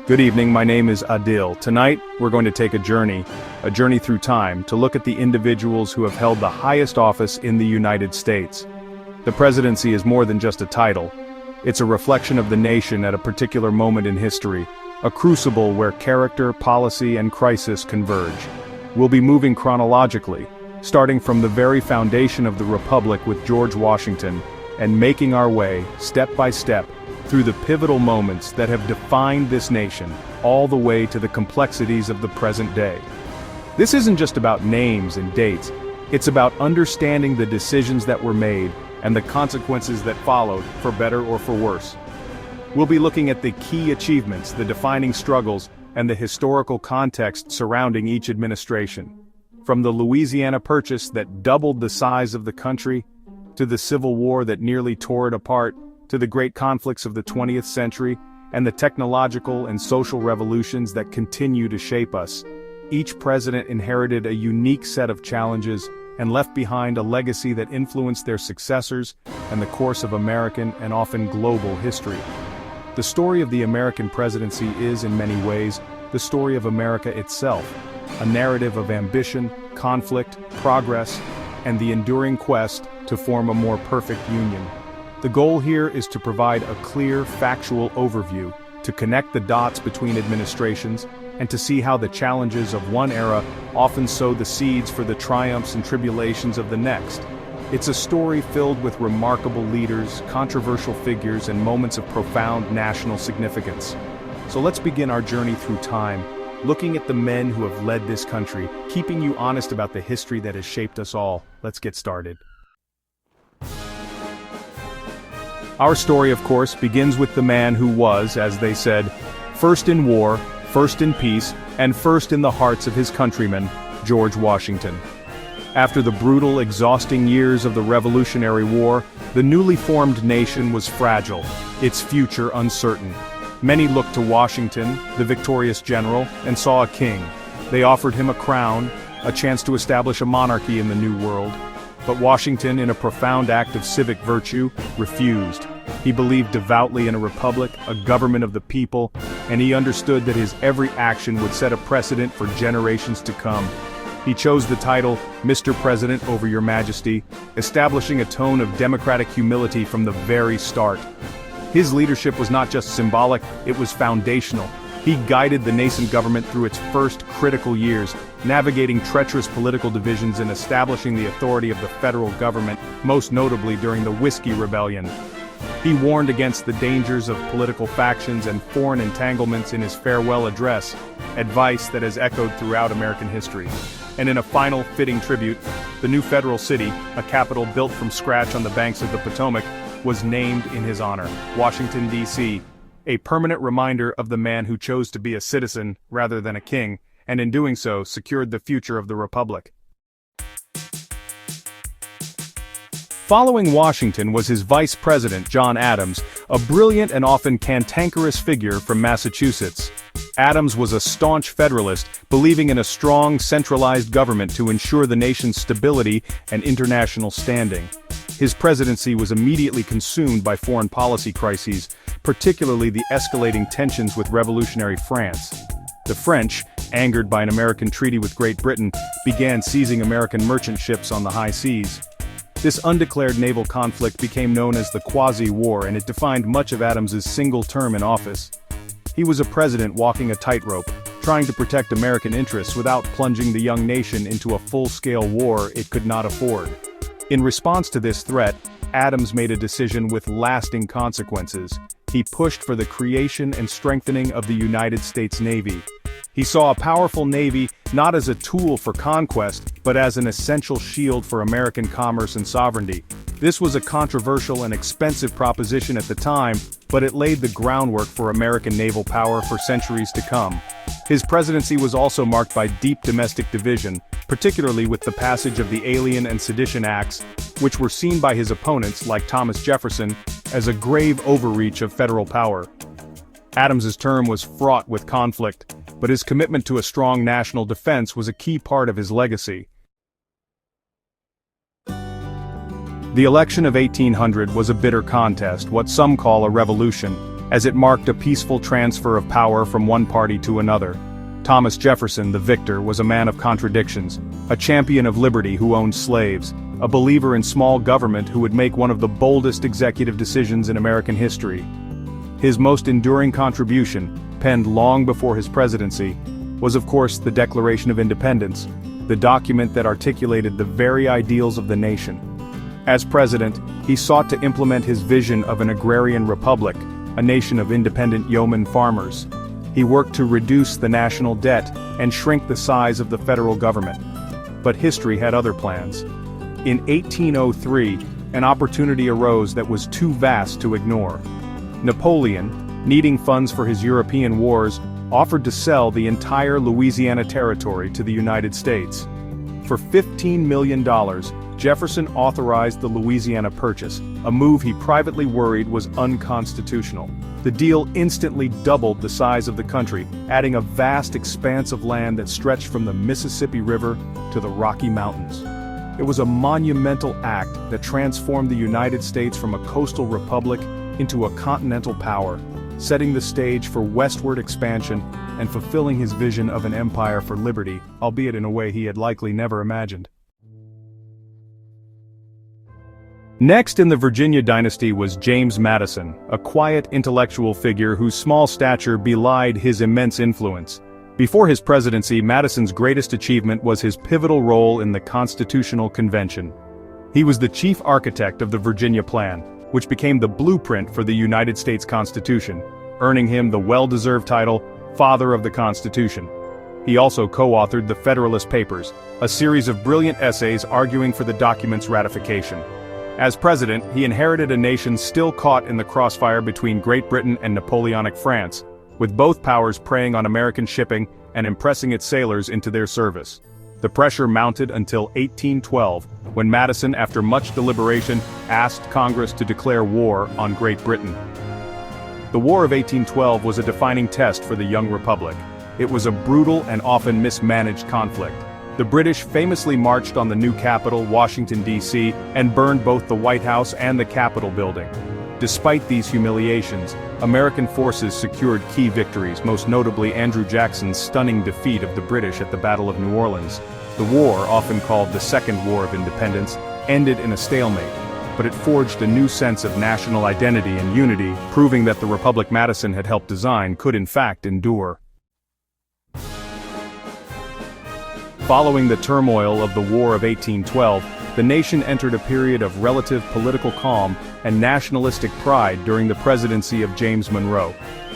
Good evening, my name is Adil. Tonight, we're going to take a journey through time, to look at the individuals who have held the highest office in the United States. The presidency is more than just a title. It's a reflection of the nation at a particular moment in history, a crucible where character, policy, and crisis converge. We'll be moving chronologically, starting from the very foundation of the Republic with George Washington, and making our way, step by step, through the pivotal moments that have defined this nation, all the way to the complexities of the present day. This isn't just about names and dates, it's about understanding the decisions that were made and the consequences that followed, for better or for worse. We'll be looking at the key achievements, the defining struggles, and the historical context surrounding each administration. From the Louisiana Purchase that doubled the size of the country, to the Civil War that nearly tore it apart, to the great conflicts of the 20th century, and the technological and social revolutions that continue to shape us. Each president inherited a unique set of challenges and left behind a legacy that influenced their successors and the course of American and often global history. The story of the American presidency is, in many ways, the story of America itself, a narrative of ambition, conflict, progress, and the enduring quest to form a more perfect union. The goal here is to provide a clear, factual overview, to connect the dots between administrations, and to see how the challenges of one era often sow the seeds for the triumphs and tribulations of the next. It's a story filled with remarkable leaders, controversial figures, and moments of profound national significance. So let's begin our journey through time, looking at the men who have led this country, keeping you honest about the history that has shaped us all. Let's get started. Our story, of course, begins with the man who was, as they said, first in war, first in peace, and first in the hearts of his countrymen, George Washington. After the brutal, exhausting years of the Revolutionary War, the newly formed nation was fragile, its future uncertain. Many looked to Washington, the victorious general, and saw a king. They offered him a crown, a chance to establish a monarchy in the New World. But Washington, in a profound act of civic virtue, refused. He believed devoutly in a republic, a government of the people, and he understood that his every action would set a precedent for generations to come. He chose the title, Mr. President over Your Majesty, establishing a tone of democratic humility from the very start. His leadership was not just symbolic, it was foundational. He guided the nascent government through its first critical years, navigating treacherous political divisions and establishing the authority of the federal government, most notably during the Whiskey Rebellion. He warned against the dangers of political factions and foreign entanglements in his farewell address, advice that has echoed throughout American history. And in a final, fitting tribute, the new federal city, a capital built from scratch on the banks of the Potomac, was named in his honor, Washington, D.C., a permanent reminder of the man who chose to be a citizen rather than a king, and in doing so secured the future of the Republic. Following Washington was his vice president, John Adams, a brilliant and often cantankerous figure from Massachusetts. Adams was a staunch Federalist, believing in a strong, centralized government to ensure the nation's stability and international standing. His presidency was immediately consumed by foreign policy crises, particularly the escalating tensions with revolutionary France. The French, angered by an American treaty with Great Britain, began seizing American merchant ships on the high seas. This undeclared naval conflict became known as the Quasi-War, and it defined much of Adams's single term in office. He was a president walking a tightrope, trying to protect American interests without plunging the young nation into a full-scale war it could not afford. In response to this threat, Adams made a decision with lasting consequences. He pushed for the creation and strengthening of the United States Navy. He saw a powerful navy not as a tool for conquest, but as an essential shield for American commerce and sovereignty. This was a controversial and expensive proposition at the time, but it laid the groundwork for American naval power for centuries to come. His presidency was also marked by deep domestic division, particularly with the passage of the Alien and Sedition Acts, which were seen by his opponents, like Thomas Jefferson, as a grave overreach of federal power. Adams's term was fraught with conflict, but his commitment to a strong national defense was a key part of his legacy. The election of 1800 was a bitter contest, what some call a revolution, as it marked a peaceful transfer of power from one party to another. Thomas Jefferson, the victor, was a man of contradictions, a champion of liberty who owned slaves, a believer in small government who would make one of the boldest executive decisions in American history. His most enduring contribution, penned long before his presidency, was of course the Declaration of Independence, the document that articulated the very ideals of the nation. As president, he sought to implement his vision of an agrarian republic, a nation of independent yeoman farmers. He worked to reduce the national debt and shrink the size of the federal government. But history had other plans. In 1803, an opportunity arose that was too vast to ignore. Napoleon, needing funds for his European wars, offered to sell the entire Louisiana Territory to the United States. For $15 million, Jefferson authorized the Louisiana Purchase, a move he privately worried was unconstitutional. The deal instantly doubled the size of the country, adding a vast expanse of land that stretched from the Mississippi River to the Rocky Mountains. It was a monumental act that transformed the United States from a coastal republic into a continental power, setting the stage for westward expansion and fulfilling his vision of an empire for liberty, albeit in a way he had likely never imagined. Next in the Virginia dynasty was James Madison, a quiet intellectual figure whose small stature belied his immense influence. Before his presidency, Madison's greatest achievement was his pivotal role in the Constitutional Convention. He was the chief architect of the Virginia Plan, which became the blueprint for the United States Constitution, earning him the well-deserved title, Father of the Constitution. He also co-authored the Federalist Papers, a series of brilliant essays arguing for the document's ratification. As president, he inherited a nation still caught in the crossfire between Great Britain and Napoleonic France, with both powers preying on American shipping and impressing its sailors into their service. The pressure mounted until 1812, when Madison, after much deliberation, asked Congress to declare war on Great Britain. The War of 1812 was a defining test for the young republic. It was a brutal and often mismanaged conflict. The British famously marched on the new capital, Washington, D.C., and burned both the White House and the Capitol building. Despite these humiliations, American forces secured key victories, most notably Andrew Jackson's stunning defeat of the British at the Battle of New Orleans. The war, often called the Second War of Independence, ended in a stalemate, but it forged a new sense of national identity and unity, proving that the republic Madison had helped design could in fact endure. Following the turmoil of the War of 1812, the nation entered a period of relative political calm and nationalistic pride during the presidency of James Monroe.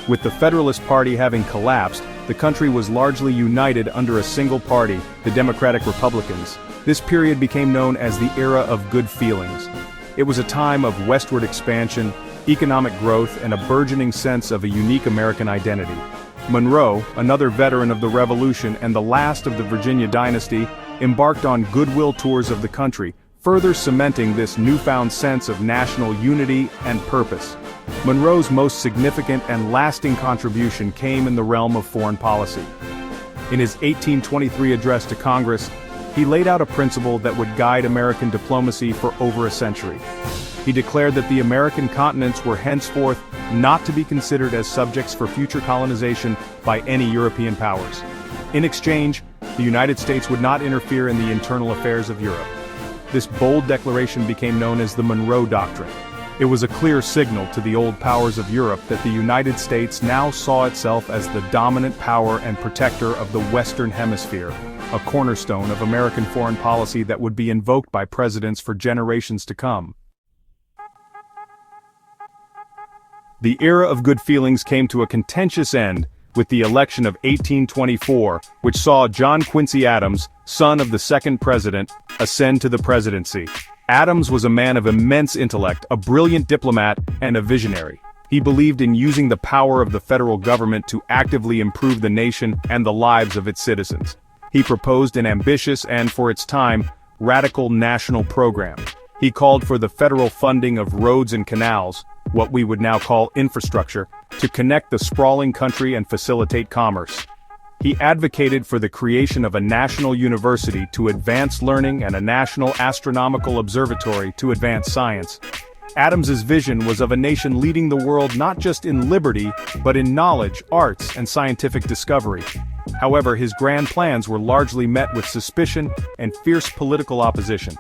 With the Federalist Party having collapsed, the country was largely united under a single party, the Democratic Republicans. This period became known as the Era of Good Feelings. It was a time of westward expansion, economic growth, and a burgeoning sense of a unique American identity. Monroe, another veteran of the Revolution and the last of the Virginia dynasty, embarked on goodwill tours of the country, further cementing this newfound sense of national unity and purpose. Monroe's most significant and lasting contribution came in the realm of foreign policy. In his 1823 address to Congress, he laid out a principle that would guide American diplomacy for over a century. He declared that the American continents were henceforth not to be considered as subjects for future colonization by any European powers. In exchange, the United States would not interfere in the internal affairs of Europe. This bold declaration became known as the Monroe Doctrine. It was a clear signal to the old powers of Europe that the United States now saw itself as the dominant power and protector of the Western Hemisphere, a cornerstone of American foreign policy that would be invoked by presidents for generations to come. The era of good feelings came to a contentious end with the election of 1824, which saw John Quincy Adams, son of the second president, ascend to the presidency. Adams was a man of immense intellect, a brilliant diplomat, and a visionary. He believed in using the power of the federal government to actively improve the nation and the lives of its citizens. He proposed an ambitious and, for its time, radical national program. He called for the federal funding of roads and canals, what we would now call infrastructure, to connect the sprawling country and facilitate commerce. He advocated for the creation of a national university to advance learning and a national astronomical observatory to advance science. Adams's vision was of a nation leading the world not just in liberty, but in knowledge, arts, and scientific discovery. However, his grand plans were largely met with suspicion and fierce political opposition.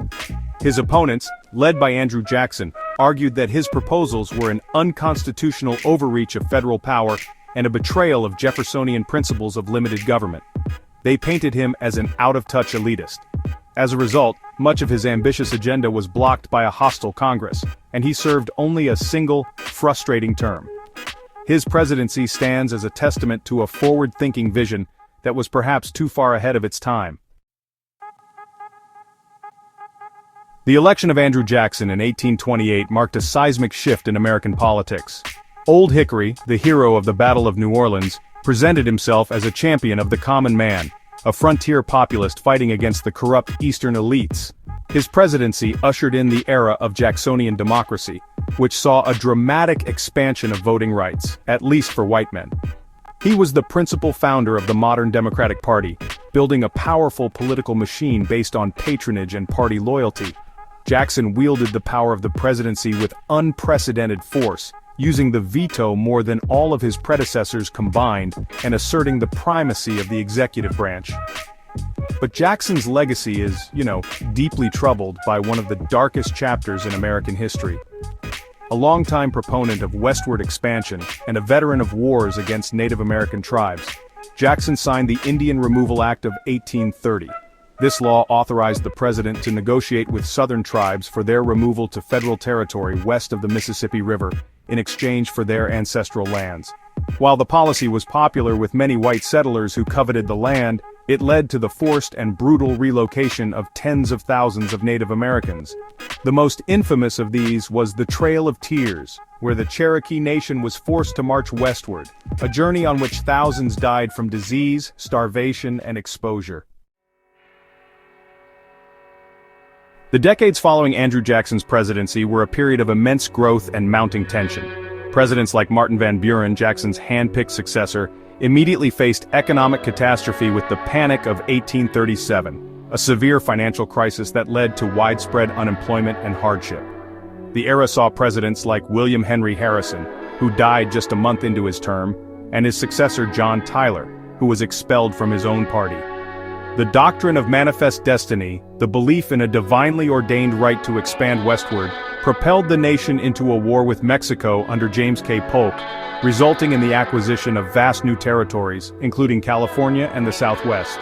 His opponents, led by Andrew Jackson, argued that his proposals were an unconstitutional overreach of federal power and a betrayal of Jeffersonian principles of limited government. They painted him as an out-of-touch elitist. As a result, much of his ambitious agenda was blocked by a hostile Congress, and he served only a single, frustrating term. His presidency stands as a testament to a forward-thinking vision that was perhaps too far ahead of its time. The election of Andrew Jackson in 1828 marked a seismic shift in American politics. Old Hickory, the hero of the Battle of New Orleans, presented himself as a champion of the common man, a frontier populist fighting against the corrupt Eastern elites. His presidency ushered in the era of Jacksonian democracy, which saw a dramatic expansion of voting rights, at least for white men. He was the principal founder of the modern Democratic Party, building a powerful political machine based on patronage and party loyalty. Jackson wielded the power of the presidency with unprecedented force, using the veto more than all of his predecessors combined and asserting the primacy of the executive branch. But Jackson's legacy is, deeply troubled by one of the darkest chapters in American history. A longtime proponent of westward expansion and a veteran of wars against Native American tribes, Jackson signed the Indian Removal Act of 1830. This law authorized the president to negotiate with southern tribes for their removal to federal territory west of the Mississippi River, in exchange for their ancestral lands. While the policy was popular with many white settlers who coveted the land, it led to the forced and brutal relocation of tens of thousands of Native Americans. The most infamous of these was the Trail of Tears, where the Cherokee Nation was forced to march westward, a journey on which thousands died from disease, starvation, and exposure. The decades following Andrew Jackson's presidency were a period of immense growth and mounting tension. Presidents like Martin Van Buren, Jackson's hand-picked successor, immediately faced economic catastrophe with the Panic of 1837, a severe financial crisis that led to widespread unemployment and hardship. The era saw presidents like William Henry Harrison, who died just a month into his term, and his successor John Tyler, who was expelled from his own party. The doctrine of manifest destiny, the belief in a divinely ordained right to expand westward, propelled the nation into a war with Mexico under James K. Polk, resulting in the acquisition of vast new territories, including California and the Southwest.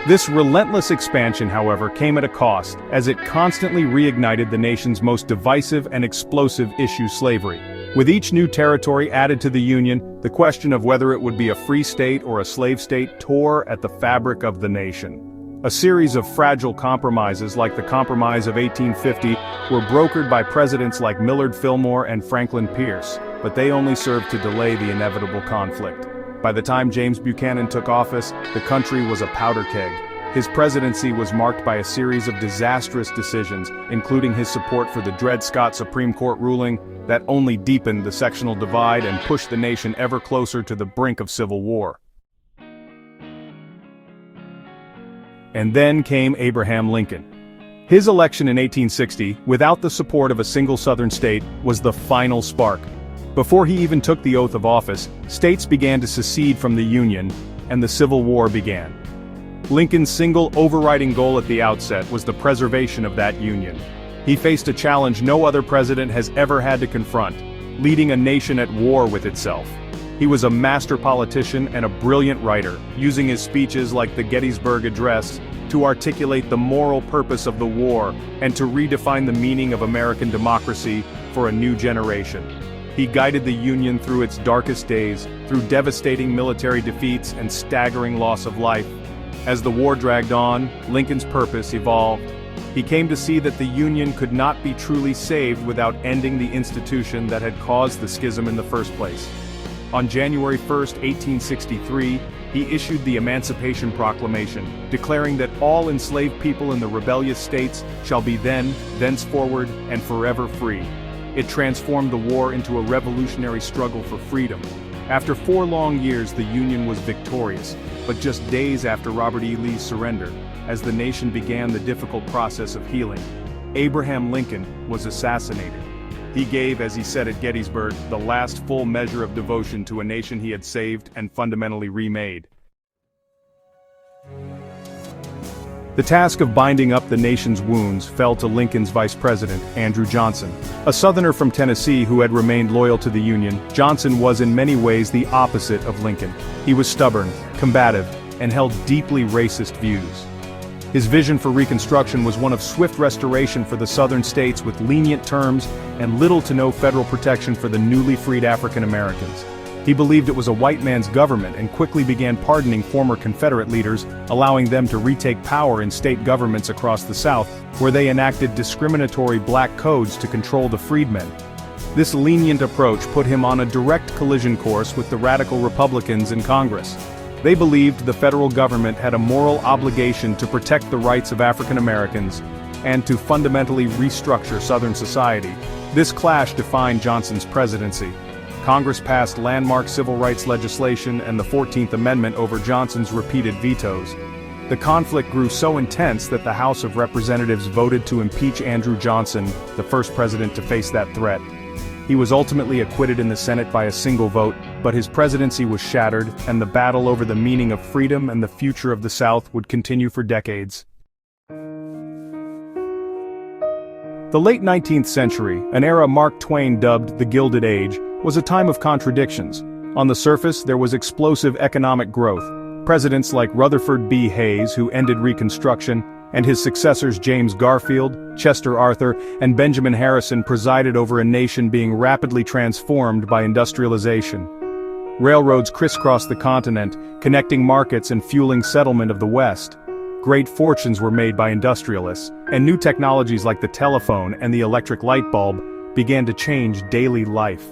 This relentless expansion, however, came at a cost, as it constantly reignited the nation's most divisive and explosive issue, slavery. With each new territory added to the Union, the question of whether it would be a free state or a slave state tore at the fabric of the nation. A series of fragile compromises like the Compromise of 1850 were brokered by presidents like Millard Fillmore and Franklin Pierce, but they only served to delay the inevitable conflict. By the time James Buchanan took office, the country was a powder keg. His presidency was marked by a series of disastrous decisions, including his support for the Dred Scott Supreme Court ruling that only deepened the sectional divide and pushed the nation ever closer to the brink of civil war. And then came Abraham Lincoln. His election in 1860, without the support of a single Southern state, was the final spark. Before he even took the oath of office, states began to secede from the Union, and the Civil War began. Lincoln's single overriding goal at the outset was the preservation of that union. He faced a challenge no other president has ever had to confront, leading a nation at war with itself. He was a master politician and a brilliant writer, using his speeches like the Gettysburg Address to articulate the moral purpose of the war and to redefine the meaning of American democracy for a new generation. He guided the Union through its darkest days, through devastating military defeats and staggering loss of life. As the war dragged on, Lincoln's purpose evolved. He came to see that the Union could not be truly saved without ending the institution that had caused the schism in the first place. On January 1, 1863, he issued the Emancipation Proclamation, declaring that all enslaved people in the rebellious states shall be then, thenceforward, and forever free. It transformed the war into a revolutionary struggle for freedom. After 4 long years, the Union was victorious, but just days after Robert E. Lee's surrender, as the nation began the difficult process of healing, Abraham Lincoln was assassinated. He gave, as he said at Gettysburg, the last full measure of devotion to a nation he had saved and fundamentally remade. The task of binding up the nation's wounds fell to Lincoln's vice president, Andrew Johnson. A Southerner from Tennessee who had remained loyal to the Union, Johnson was in many ways the opposite of Lincoln. He was stubborn, combative, and held deeply racist views. His vision for Reconstruction was one of swift restoration for the Southern states with lenient terms and little to no federal protection for the newly freed African Americans. He believed it was a white man's government and quickly began pardoning former Confederate leaders, allowing them to retake power in state governments across the South, where they enacted discriminatory black codes to control the freedmen. This lenient approach put him on a direct collision course with the radical Republicans in Congress. They believed the federal government had a moral obligation to protect the rights of African Americans and to fundamentally restructure Southern society. This clash defined Johnson's presidency. Congress passed landmark civil rights legislation and the 14th Amendment over Johnson's repeated vetoes. The conflict grew so intense that the House of Representatives voted to impeach Andrew Johnson, the first president to face that threat. He was ultimately acquitted in the Senate by a single vote, but his presidency was shattered, and the battle over the meaning of freedom and the future of the South would continue for decades. The late 19th century, an era Mark Twain dubbed the Gilded Age, was a time of contradictions. On the surface, there was explosive economic growth. Presidents like Rutherford B. Hayes, who ended Reconstruction, and his successors James Garfield, Chester Arthur, and Benjamin Harrison presided over a nation being rapidly transformed by industrialization. Railroads crisscrossed the continent, connecting markets and fueling settlement of the West. Great fortunes were made by industrialists, and new technologies like the telephone and the electric light bulb began to change daily life.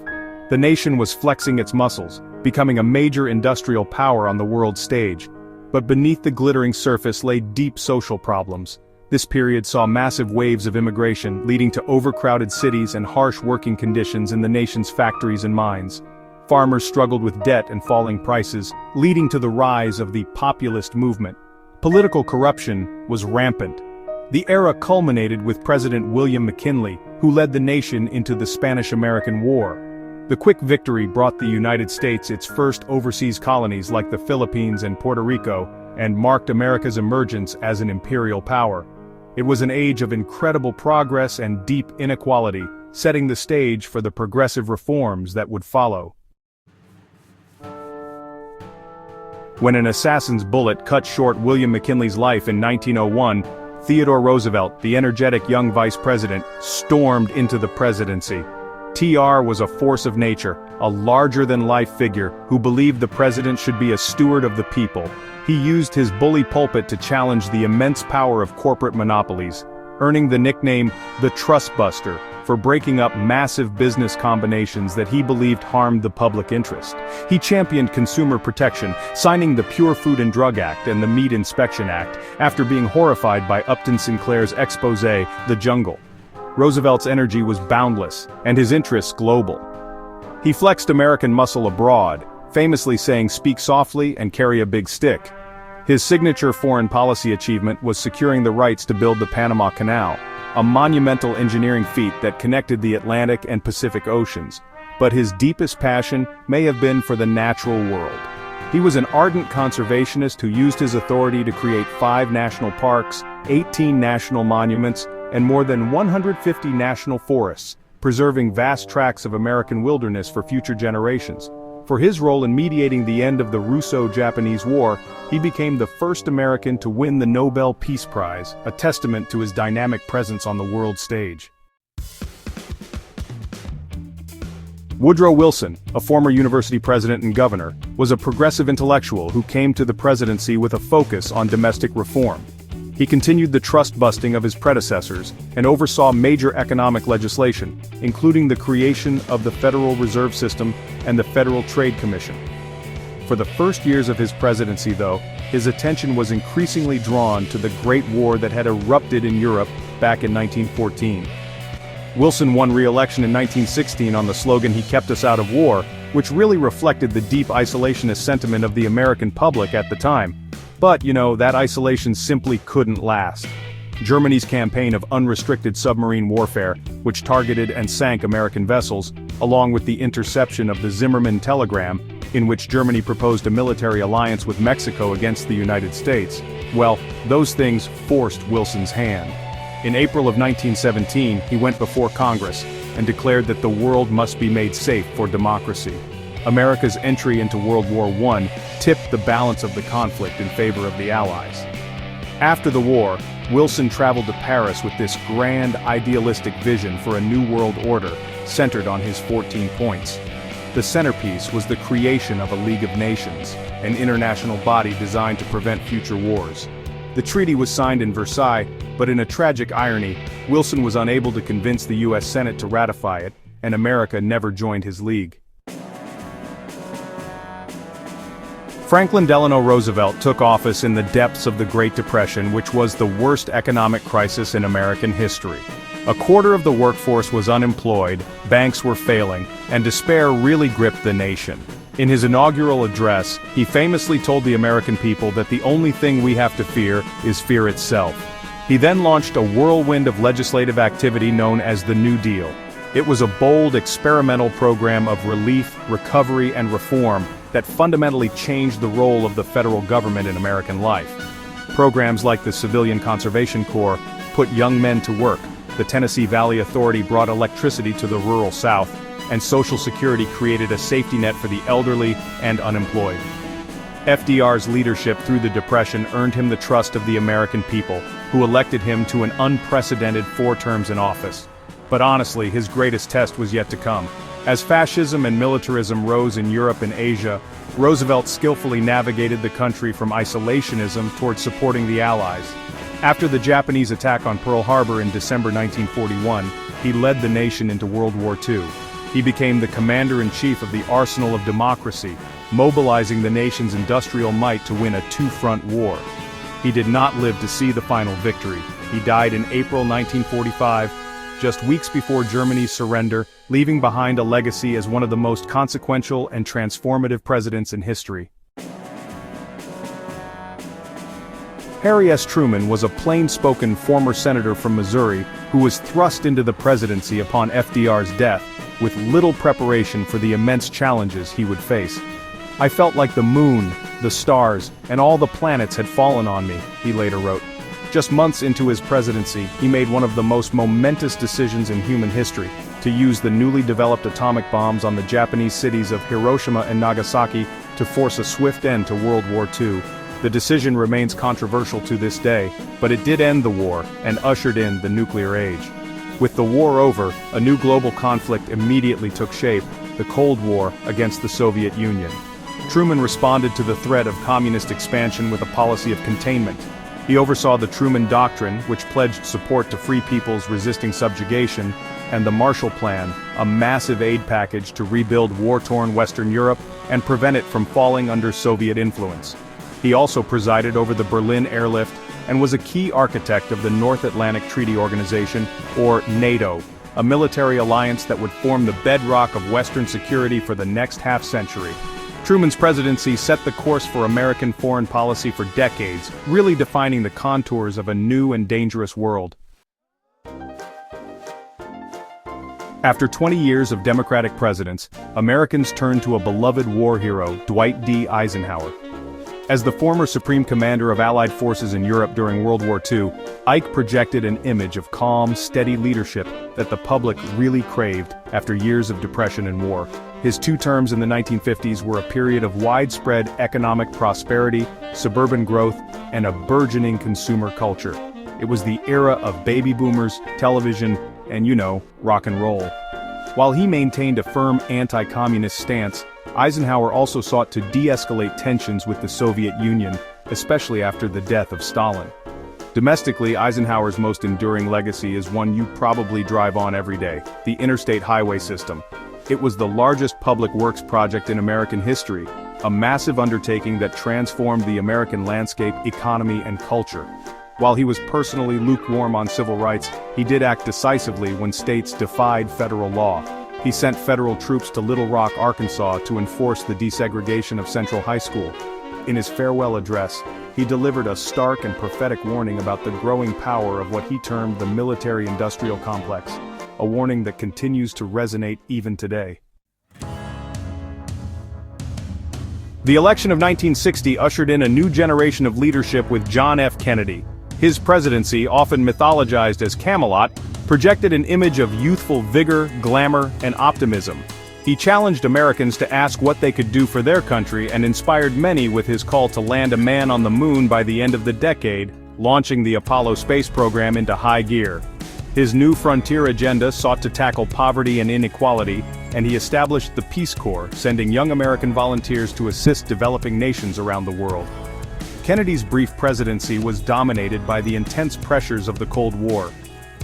The nation was flexing its muscles, becoming a major industrial power on the world stage. But beneath the glittering surface lay deep social problems. This period saw massive waves of immigration, leading to overcrowded cities and harsh working conditions in the nation's factories and mines. Farmers struggled with debt and falling prices, leading to the rise of the populist movement. Political corruption was rampant. The era culminated with President William McKinley, who led the nation into the Spanish-American War. The quick victory brought the United States its first overseas colonies like the Philippines and Puerto Rico, and marked America's emergence as an imperial power. It was an age of incredible progress and deep inequality, setting the stage for the progressive reforms that would follow. When an assassin's bullet cut short William McKinley's life in 1901, Theodore Roosevelt, the energetic young vice president, stormed into the presidency. TR was a force of nature, a larger-than-life figure who believed the president should be a steward of the people. He used his bully pulpit to challenge the immense power of corporate monopolies, earning the nickname the Trust Buster for breaking up massive business combinations that he believed harmed the public interest. He championed consumer protection, signing the Pure Food and Drug Act and the Meat Inspection Act, after being horrified by Upton Sinclair's expose, The Jungle. Roosevelt's energy was boundless, and his interests global. He flexed American muscle abroad, famously saying "speak softly and carry a big stick." His signature foreign policy achievement was securing the rights to build the Panama Canal, a monumental engineering feat that connected the Atlantic and Pacific Oceans. But his deepest passion may have been for the natural world. He was an ardent conservationist who used his authority to create 5 national parks, 18 national monuments, and more than 150 national forests, preserving vast tracts of American wilderness for future generations. For his role in mediating the end of the Russo-Japanese War, he became the first American to win the Nobel Peace Prize, a testament to his dynamic presence on the world stage. Woodrow Wilson, a former university president and governor, was a progressive intellectual who came to the presidency with a focus on domestic reform. He continued the trust-busting of his predecessors and oversaw major economic legislation, including the creation of the Federal Reserve System and the Federal Trade Commission. For the first years of his presidency, though, his attention was increasingly drawn to the Great War that had erupted in Europe back in 1914. Wilson won re-election in 1916 on the slogan "He kept us out of war," which really reflected the deep isolationist sentiment of the American public at the time. But, that isolation simply couldn't last. Germany's campaign of unrestricted submarine warfare, which targeted and sank American vessels, along with the interception of the Zimmermann telegram, in which Germany proposed a military alliance with Mexico against the United States, well, those things forced Wilson's hand. In April of 1917, he went before Congress and declared that the world must be made safe for democracy. America's entry into World War I tipped the balance of the conflict in favor of the Allies. After the war, Wilson traveled to Paris with this grand, idealistic vision for a new world order, centered on his 14 points. The centerpiece was the creation of a League of Nations, an international body designed to prevent future wars. The treaty was signed in Versailles, but in a tragic irony, Wilson was unable to convince the U.S. Senate to ratify it, and America never joined his league. Franklin Delano Roosevelt took office in the depths of the Great Depression, which was the worst economic crisis in American history. A quarter of the workforce was unemployed, banks were failing, and despair really gripped the nation. In his inaugural address, he famously told the American people that the only thing we have to fear is fear itself. He then launched a whirlwind of legislative activity known as the New Deal. It was a bold, experimental program of relief, recovery, and reform that fundamentally changed the role of the federal government in American life. Programs like the Civilian Conservation Corps put young men to work, the Tennessee Valley Authority brought electricity to the rural South, and Social Security created a safety net for the elderly and unemployed. FDR's leadership through the Depression earned him the trust of the American people, who elected him to an unprecedented 4 terms in office. But honestly, his greatest test was yet to come. As fascism and militarism rose in Europe and Asia, Roosevelt skillfully navigated the country from isolationism towards supporting the Allies. After the Japanese attack on Pearl Harbor in December 1941, he led the nation into World War II. He became the commander-in-chief of the arsenal of democracy, mobilizing the nation's industrial might to win a 2-front war. He did not live to see the final victory. He died in April 1945, just weeks before Germany's surrender, leaving behind a legacy as one of the most consequential and transformative presidents in history. Harry S. Truman was a plain-spoken former senator from Missouri who was thrust into the presidency upon FDR's death, with little preparation for the immense challenges he would face. "I felt like the moon, the stars, and all the planets had fallen on me," he later wrote. Just months into his presidency, he made one of the most momentous decisions in human history, to use the newly developed atomic bombs on the Japanese cities of Hiroshima and Nagasaki to force a swift end to World War II. The decision remains controversial to this day, but it did end the war and ushered in the nuclear age. With the war over, a new global conflict immediately took shape, the Cold War against the Soviet Union. Truman responded to the threat of communist expansion with a policy of containment. He oversaw the Truman Doctrine, which pledged support to free peoples resisting subjugation, and the Marshall Plan, a massive aid package to rebuild war-torn Western Europe and prevent it from falling under Soviet influence. He also presided over the Berlin airlift and was a key architect of the North Atlantic Treaty Organization, or NATO, a military alliance that would form the bedrock of Western security for the next half-century. Truman's presidency set the course for American foreign policy for decades, really defining the contours of a new and dangerous world. After 20 years of Democratic presidents, Americans turned to a beloved war hero, Dwight D. Eisenhower. As the former Supreme Commander of Allied forces in Europe during World War II, Ike projected an image of calm, steady leadership that the public really craved after years of depression and war. His 2 terms in the 1950s were a period of widespread economic prosperity, suburban growth, and a burgeoning consumer culture. It was the era of baby boomers, television, and rock and roll. While he maintained a firm anti-communist stance, Eisenhower also sought to de-escalate tensions with the Soviet Union, especially after the death of Stalin. Domestically, Eisenhower's most enduring legacy is one you probably drive on every day: the interstate highway system. It was the largest public works project in American history, a massive undertaking that transformed the American landscape, economy, and culture. While he was personally lukewarm on civil rights, he did act decisively when states defied federal law. He sent federal troops to Little Rock, Arkansas to enforce the desegregation of Central High School. In his farewell address, he delivered a stark and prophetic warning about the growing power of what he termed the military-industrial complex, a warning that continues to resonate even today. The election of 1960 ushered in a new generation of leadership with John F. Kennedy. His presidency, often mythologized as Camelot, projected an image of youthful vigor, glamour, and optimism. He challenged Americans to ask what they could do for their country and inspired many with his call to land a man on the moon by the end of the decade, launching the Apollo space program into high gear. His New Frontier agenda sought to tackle poverty and inequality, and he established the Peace Corps, sending young American volunteers to assist developing nations around the world. Kennedy's brief presidency was dominated by the intense pressures of the Cold War.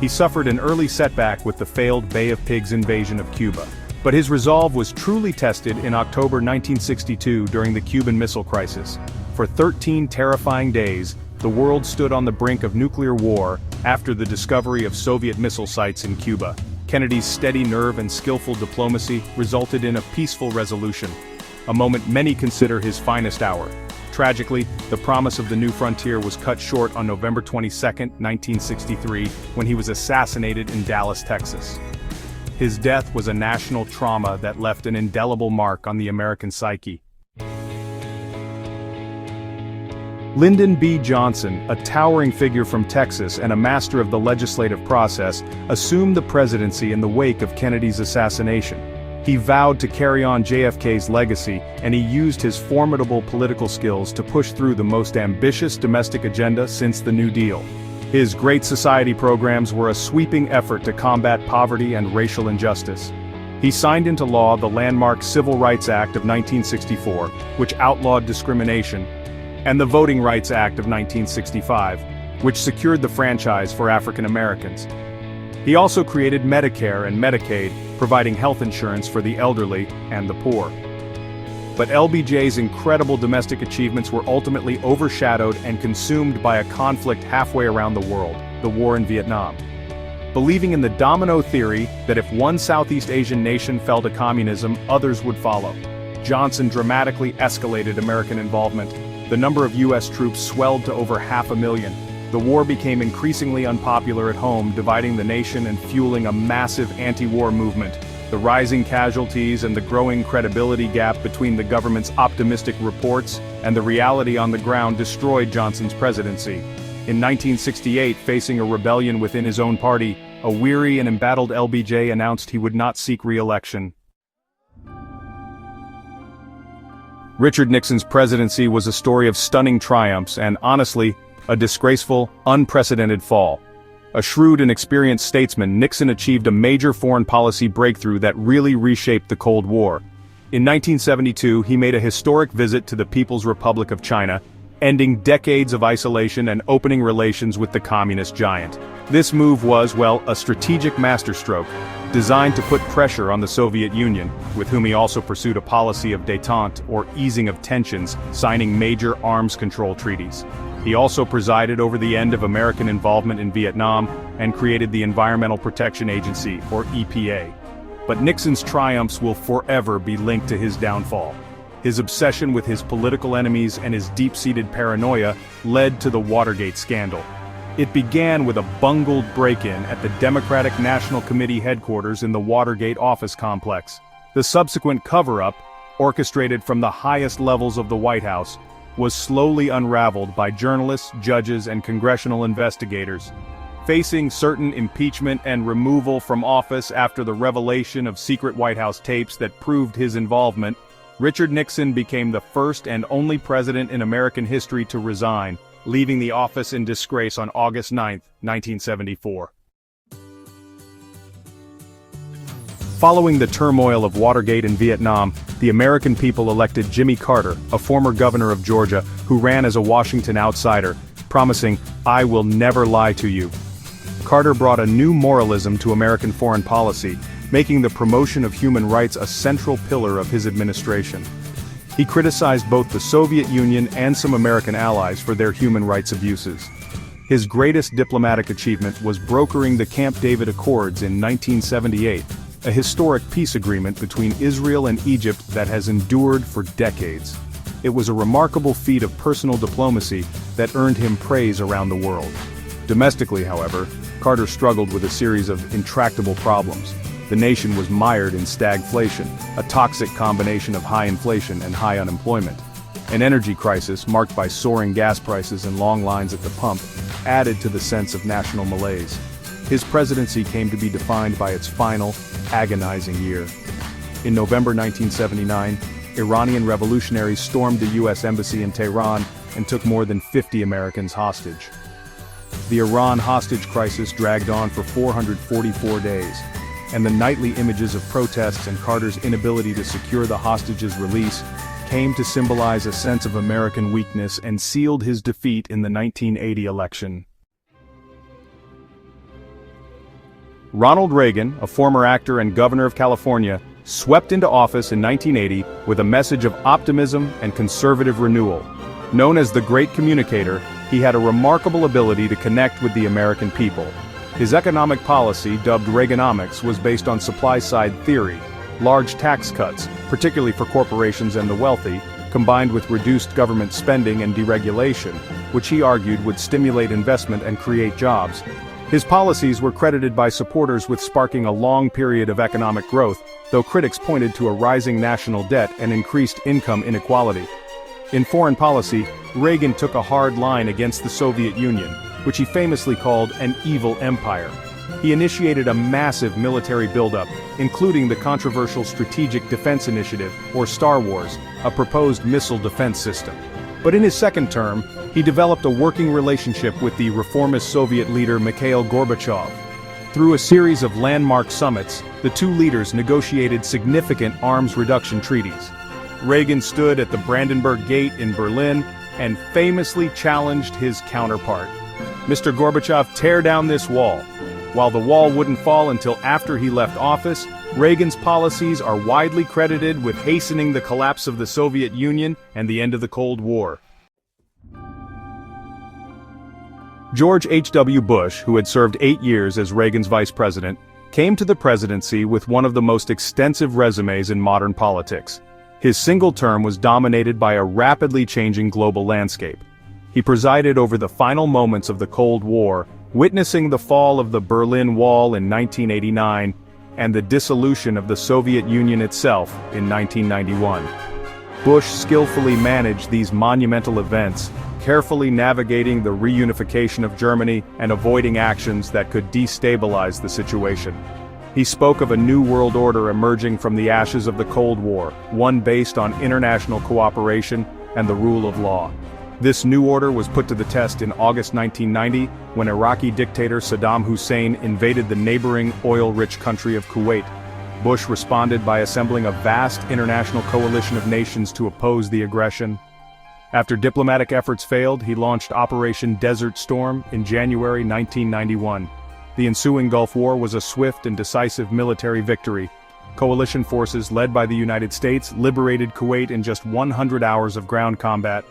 He suffered an early setback with the failed Bay of Pigs invasion of Cuba. But his resolve was truly tested in October 1962 during the Cuban Missile Crisis. For 13 terrifying days, the world stood on the brink of nuclear war after the discovery of Soviet missile sites in Cuba. Kennedy's steady nerve and skillful diplomacy resulted in a peaceful resolution, a moment many consider his finest hour. Tragically, the promise of the new frontier was cut short on November 22, 1963, when he was assassinated in Dallas, Texas. His death was a national trauma that left an indelible mark on the American psyche. Lyndon B. Johnson, a towering figure from Texas and a master of the legislative process, assumed the presidency in the wake of Kennedy's assassination. He vowed to carry on JFK's legacy, and he used his formidable political skills to push through the most ambitious domestic agenda since the New Deal. His Great Society programs were a sweeping effort to combat poverty and racial injustice. He signed into law the landmark Civil Rights Act of 1964, which outlawed discrimination, and the Voting Rights Act of 1965, which secured the franchise for African Americans. He also created Medicare and Medicaid, providing health insurance for the elderly and the poor. But LBJ's incredible domestic achievements were ultimately overshadowed and consumed by a conflict halfway around the world, the war in Vietnam. Believing in the domino theory that if one Southeast Asian nation fell to communism, others would follow, Johnson dramatically escalated American involvement. The number of U.S. troops swelled to over 500,000. The war became increasingly unpopular at home, dividing the nation and fueling a massive anti-war movement. The rising casualties and the growing credibility gap between the government's optimistic reports and the reality on the ground destroyed Johnson's presidency. In 1968, facing a rebellion within his own party, a weary and embattled LBJ announced he would not seek re-election. Richard Nixon's presidency was a story of stunning triumphs and, honestly, a disgraceful, unprecedented fall. A shrewd and experienced statesman, Nixon achieved a major foreign policy breakthrough that really reshaped the Cold War. In 1972, he made a historic visit to the People's Republic of China, ending decades of isolation and opening relations with the communist giant. This move was, well, a strategic masterstroke, designed to put pressure on the Soviet Union, with whom he also pursued a policy of détente, or easing of tensions, signing major arms control treaties. He also presided over the end of American involvement in Vietnam and created the Environmental Protection Agency, or EPA. But Nixon's triumphs will forever be linked to his downfall. His obsession with his political enemies and his deep-seated paranoia led to the Watergate scandal. It began with a bungled break-in at the Democratic National Committee headquarters in the Watergate office complex. The subsequent cover-up, orchestrated from the highest levels of the White House, was slowly unraveled by journalists, judges, and congressional investigators. Facing certain impeachment and removal from office after the revelation of secret White House tapes that proved his involvement, Richard Nixon became the first and only president in American history to resign, leaving the office in disgrace on August 9, 1974. Following the turmoil of Watergate and Vietnam, the American people elected Jimmy Carter, a former governor of Georgia, who ran as a Washington outsider, promising, "I will never lie to you." Carter brought a new moralism to American foreign policy, making the promotion of human rights a central pillar of his administration. He criticized both the Soviet Union and some American allies for their human rights abuses. His greatest diplomatic achievement was brokering the Camp David Accords in 1978, a historic peace agreement between Israel and Egypt that has endured for decades. It was a remarkable feat of personal diplomacy that earned him praise around the world. Domestically, however, Carter struggled with a series of intractable problems. The nation was mired in stagflation, a toxic combination of high inflation and high unemployment. An energy crisis marked by soaring gas prices and long lines at the pump added to the sense of national malaise. His presidency came to be defined by its final, agonizing year. In November 1979, Iranian revolutionaries stormed the U.S. Embassy in Tehran and took more than 50 Americans hostage. The Iran hostage crisis dragged on for 444 days, and the nightly images of protests and Carter's inability to secure the hostages' release came to symbolize a sense of American weakness and sealed his defeat in the 1980 election. Ronald Reagan, a former actor and governor of California, swept into office in 1980 with a message of optimism and conservative renewal. Known as the Great Communicator, he had a remarkable ability to connect with the American people. His economic policy, dubbed Reaganomics, was based on supply-side theory. Large tax cuts, particularly for corporations and the wealthy, combined with reduced government spending and deregulation, which he argued would stimulate investment and create jobs. His policies were credited by supporters with sparking a long period of economic growth, though critics pointed to a rising national debt and increased income inequality. In foreign policy, Reagan took a hard line against the Soviet Union, which he famously called an evil empire. He initiated a massive military buildup, including the controversial Strategic Defense Initiative, or Star Wars, a proposed missile defense system. But in his second term, he developed a working relationship with the reformist Soviet leader Mikhail Gorbachev. Through a series of landmark summits, the two leaders negotiated significant arms reduction treaties. Reagan stood at the Brandenburg Gate in Berlin and famously challenged his counterpart. "Mr. Gorbachev, tear down this wall." While the wall wouldn't fall until after he left office, Reagan's policies are widely credited with hastening the collapse of the Soviet Union and the end of the Cold War. George H.W. Bush, who had served 8 years as Reagan's vice president, came to the presidency with one of the most extensive resumes in modern politics. His single term was dominated by a rapidly changing global landscape. He presided over the final moments of the Cold War, witnessing the fall of the Berlin Wall in 1989 and the dissolution of the Soviet Union itself in 1991. Bush skillfully managed these monumental events, carefully navigating the reunification of Germany and avoiding actions that could destabilize the situation. He spoke of a new world order emerging from the ashes of the Cold War, one based on international cooperation and the rule of law. This new order was put to the test in August 1990 when Iraqi dictator Saddam Hussein invaded the neighboring oil-rich country of Kuwait. Bush responded by assembling a vast international coalition of nations to oppose the aggression. After diplomatic efforts failed, he launched Operation Desert Storm in January 1991. The ensuing Gulf War was a swift and decisive military victory. Coalition forces led by the United States liberated Kuwait in just 100 hours of ground combat.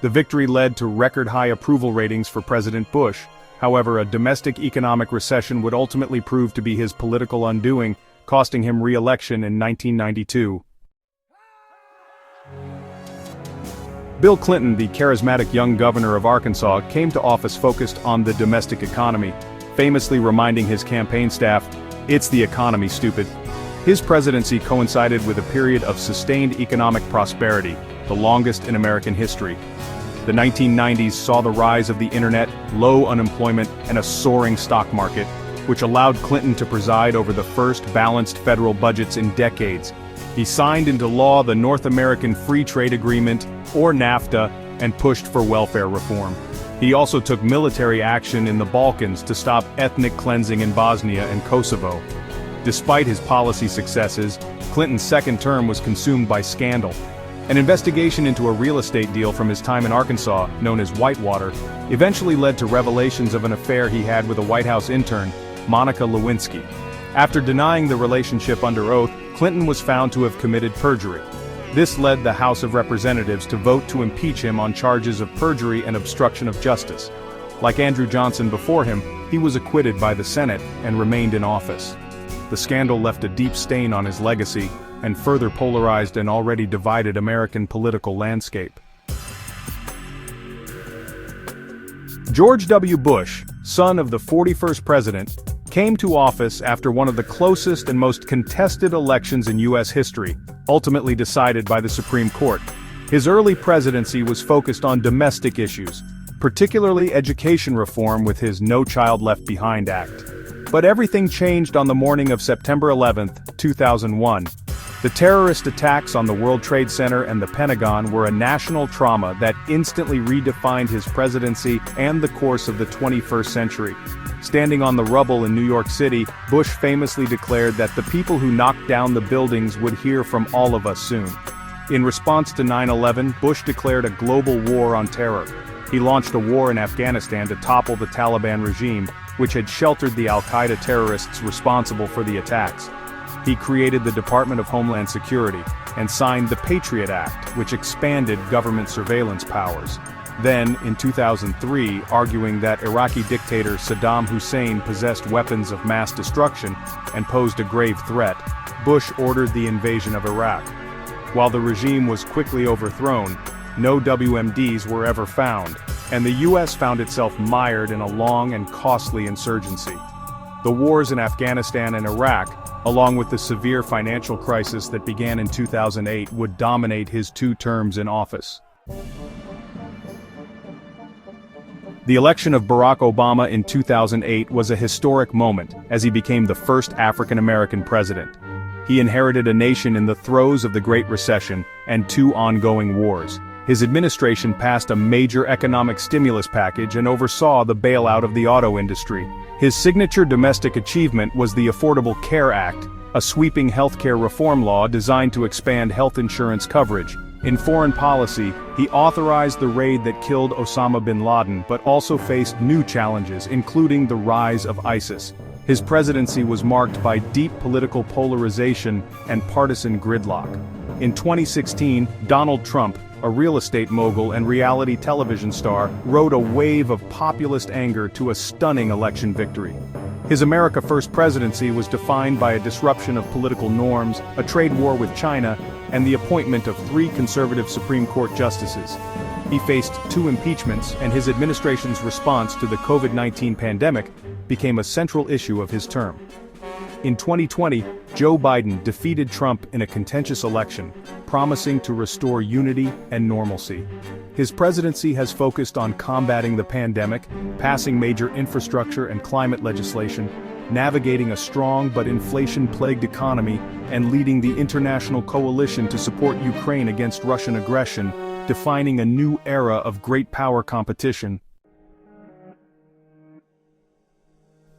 The victory led to record-high approval ratings for President Bush. However, a domestic economic recession would ultimately prove to be his political undoing, costing him re-election in 1992. Bill Clinton, the charismatic young governor of Arkansas, came to office focused on the domestic economy, famously reminding his campaign staff, "It's the economy, stupid." His presidency coincided with a period of sustained economic prosperity, the longest in American history. The 1990s saw the rise of the internet, low unemployment, and a soaring stock market, which allowed Clinton to preside over the first balanced federal budgets in decades. He signed into law the North American Free Trade Agreement, or NAFTA, and pushed for welfare reform. He also took military action in the Balkans to stop ethnic cleansing in Bosnia and Kosovo. Despite his policy successes, Clinton's second term was consumed by scandal. An investigation into a real estate deal from his time in Arkansas, known as Whitewater, eventually led to revelations of an affair he had with a White House intern, Monica Lewinsky. After denying the relationship under oath, Clinton was found to have committed perjury. This led the House of Representatives to vote to impeach him on charges of perjury and obstruction of justice. Like Andrew Johnson before him, he was acquitted by the Senate and remained in office. The scandal left a deep stain on his legacy, and further polarized an already divided American political landscape. George W. Bush, son of the 41st president, came to office after one of the closest and most contested elections in U.S. history, ultimately decided by the Supreme Court. His early presidency was focused on domestic issues, particularly education reform with his No Child Left Behind Act. But everything changed on the morning of September 11, 2001. The terrorist attacks on the World Trade Center and the Pentagon were a national trauma that instantly redefined his presidency and the course of the 21st century. Standing on the rubble in New York City, Bush famously declared that the people who knocked down the buildings would hear from all of us soon. In response to 9/11, Bush declared a global war on terror. He launched a war in Afghanistan to topple the Taliban regime, which had sheltered the al-Qaeda terrorists responsible for the attacks. He created the Department of Homeland Security and signed the Patriot Act, which expanded government surveillance powers. Then, in 2003, arguing that Iraqi dictator Saddam Hussein possessed weapons of mass destruction and posed a grave threat, Bush ordered the invasion of Iraq. While the regime was quickly overthrown, no WMDs were ever found, and the U.S. found itself mired in a long and costly insurgency. The wars in Afghanistan and Iraq, along with the severe financial crisis that began in 2008, would dominate his 2 terms in office. The election of Barack Obama in 2008 was a historic moment, as he became the first African-American president. He inherited a nation in the throes of the Great Recession and 2 ongoing wars. His administration passed a major economic stimulus package and oversaw the bailout of the auto industry. His signature domestic achievement was the Affordable Care Act, a sweeping healthcare reform law designed to expand health insurance coverage. In foreign policy, he authorized the raid that killed Osama bin Laden but also faced new challenges, including the rise of ISIS. His presidency was marked by deep political polarization and partisan gridlock. In 2016, Donald Trump, a real estate mogul and reality television star, rode a wave of populist anger to a stunning election victory. His America First presidency was defined by a disruption of political norms, a trade war with China, and the appointment of 3 conservative Supreme Court justices. He faced 2 impeachments, and his administration's response to the COVID-19 pandemic became a central issue of his term. In 2020, Joe Biden defeated Trump in a contentious election, promising to restore unity and normalcy. His presidency has focused on combating the pandemic, passing major infrastructure and climate legislation, navigating a strong but inflation-plagued economy, and leading the international coalition to support Ukraine against Russian aggression, defining a new era of great power competition.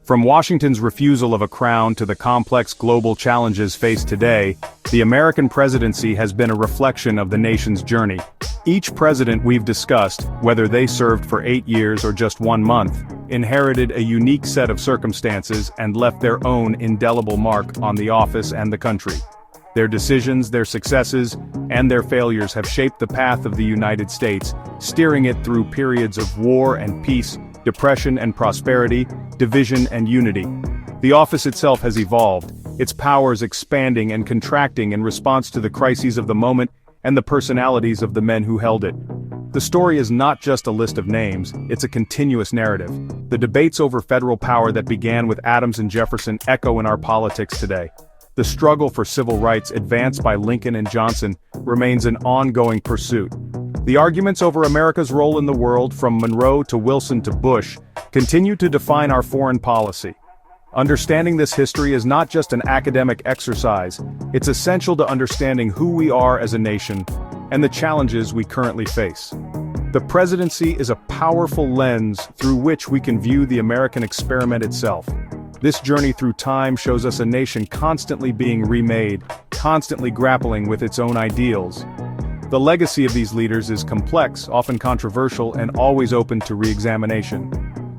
From Washington's refusal of a crown to the complex global challenges faced today, the American presidency has been a reflection of the nation's journey. Each president we've discussed, whether they served for 8 years or just 1 month, inherited a unique set of circumstances and left their own indelible mark on the office and the country. Their decisions, their successes, and their failures have shaped the path of the United States, steering it through periods of war and peace, depression and prosperity, division and unity. The office itself has evolved, its powers expanding and contracting in response to the crises of the moment and the personalities of the men who held it. The story is not just a list of names, it's a continuous narrative. The debates over federal power that began with Adams and Jefferson echo in our politics today. The struggle for civil rights advanced by Lincoln and Johnson remains an ongoing pursuit. The arguments over America's role in the world, from Monroe to Wilson to Bush, continue to define our foreign policy. Understanding this history is not just an academic exercise, it's essential to understanding who we are as a nation and the challenges we currently face. The presidency is a powerful lens through which we can view the American experiment itself. This journey through time shows us a nation constantly being remade, constantly grappling with its own ideals. The legacy of these leaders is complex, often controversial, and always open to re-examination.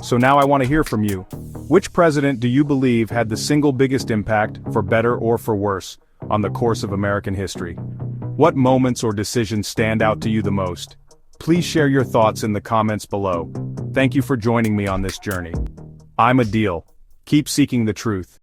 So now I want to hear from you. Which president do you believe had the single biggest impact, for better or for worse, on the course of American history? What moments or decisions stand out to you the most? Please share your thoughts in the comments below. Thank you for joining me on this journey. I'm Adil. Keep seeking the truth.